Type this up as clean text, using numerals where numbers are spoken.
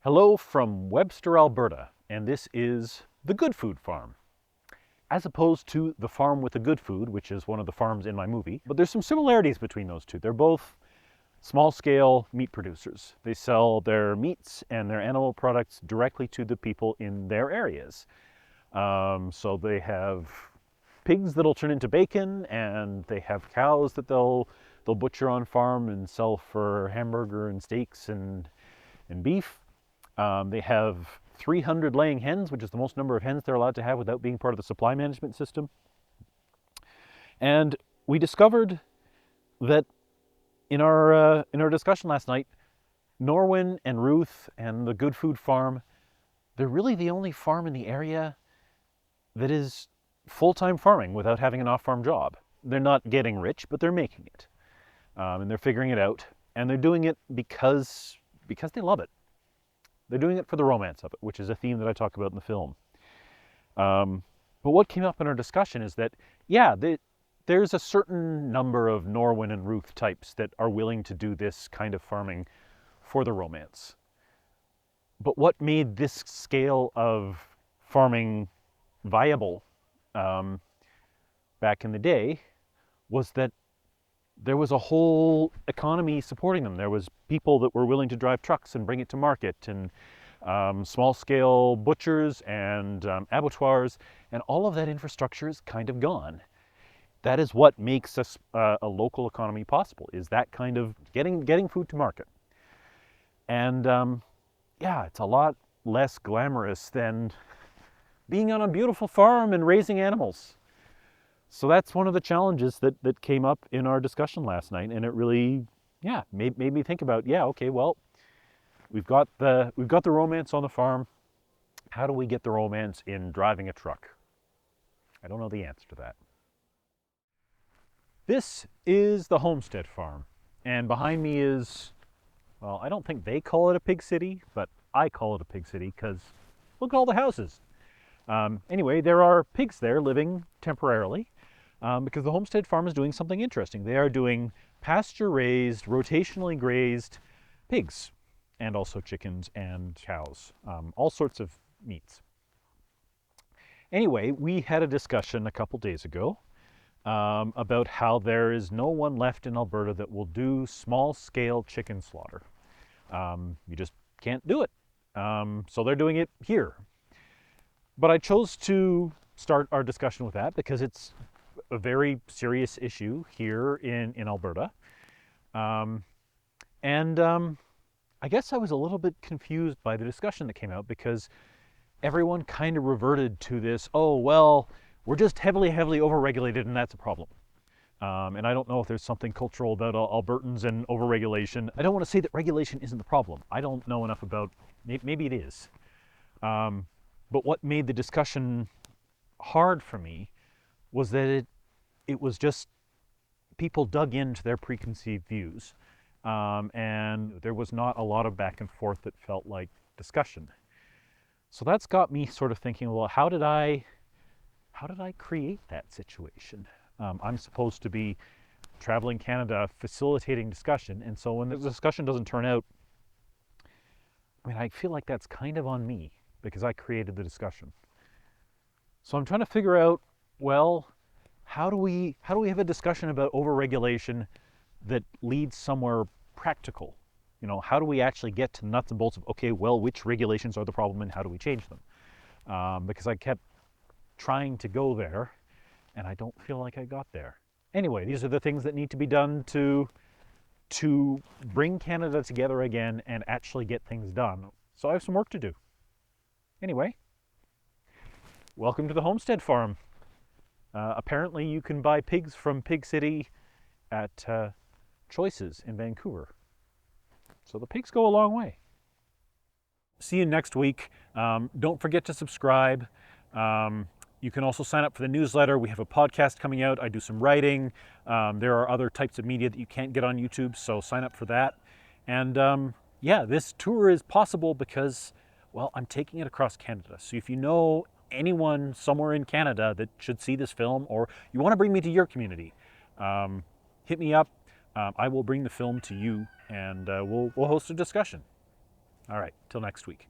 Hello from Webster, Alberta, and this is the Good Food Farm. As opposed to the farm with the good food, which is one of the farms in my movie, but there's some similarities between those two. They're both small-scale meat producers. They sell their meats and their animal products directly to the people in their areas. So they have pigs that'll turn into bacon, and they have cows that they'll butcher on farm and sell for hamburger and steaks and beef. They have 300 laying hens, which is the most number of hens they're allowed to have without being part of the supply management system. And we discovered that in our discussion last night, Norwin and Ruth and the Good Food Farm, they're really the only farm in the area that is full-time farming without having an off-farm job. They're not getting rich, but they're making it. And they're figuring it out. And they're doing it because they love it. They're doing it for the romance of it, which is a theme that I talk about in the film. But what came up in our discussion is that, yeah, there's a certain number of Norwin and Ruth types that are willing to do this kind of farming for the romance. But what made this scale of farming viable back in the day was that there was a whole economy supporting them. There was people that were willing to drive trucks and bring it to market, and small-scale butchers and abattoirs, and all of that infrastructure is kind of gone. That is what makes us a local economy possible, is that kind of getting food to market. And yeah, it's a lot less glamorous than being on a beautiful farm and raising animals. So that's one of the challenges that came up in our discussion last night, and it really, yeah, made me think about, yeah, okay, well, we've got the romance on the farm. How do we get the romance in driving a truck? I don't know the answer to that. This is the Homestead Farm, and behind me is, well, I don't think they call it a pig city, but I call it a pig city because look at all the houses. Anyway, there are pigs there living temporarily. Because the Homestead Farm is doing something interesting. They are doing pasture-raised, rotationally grazed pigs, and also chickens and cows, all sorts of meats. Anyway, we had a discussion a couple days ago about how there is no one left in Alberta that will do small-scale chicken slaughter. You just can't do it. So they're doing it here. But I chose to start our discussion with that because it's a very serious issue here in Alberta. I guess I was a little bit confused by the discussion that came out because everyone kind of reverted to this, oh, well, we're just heavily overregulated and that's a problem. And I don't know if there's something cultural about Albertans and overregulation. I don't want to say that regulation isn't the problem. I don't know enough about, maybe it is. But what made the discussion hard for me was that it was just people dug into their preconceived views, and there was not a lot of back and forth that felt like discussion. So that's got me sort of thinking, well, how did I create that situation? I'm supposed to be traveling Canada facilitating discussion, and so when the discussion doesn't turn out, I mean, I feel like that's kind of on me because I created the discussion. So I'm trying to figure out, well, how do we have a discussion about overregulation that leads somewhere practical? You know, how do we actually get to nuts and bolts of, okay, well, which regulations are the problem and how do we change them? Because I kept trying to go there and I don't feel like I got there. Anyway, these are the things that need to be done to bring Canada together again and actually get things done. So I have some work to do. Anyway, welcome to the Homestead Farm. Apparently you can buy pigs from Pig City at Choices in Vancouver. So the pigs go a long way. See you next week. Don't forget to subscribe. You can also sign up for the newsletter. We have a podcast coming out. I do some writing. There are other types of media that you can't get on YouTube, so sign up for that. And yeah, this tour is possible because, well, I'm taking it across Canada. So if you know anyone somewhere in Canada that should see this film, or you want to bring me to your community, hit me up. I will bring the film to you, and we'll host a discussion. All right, till next week.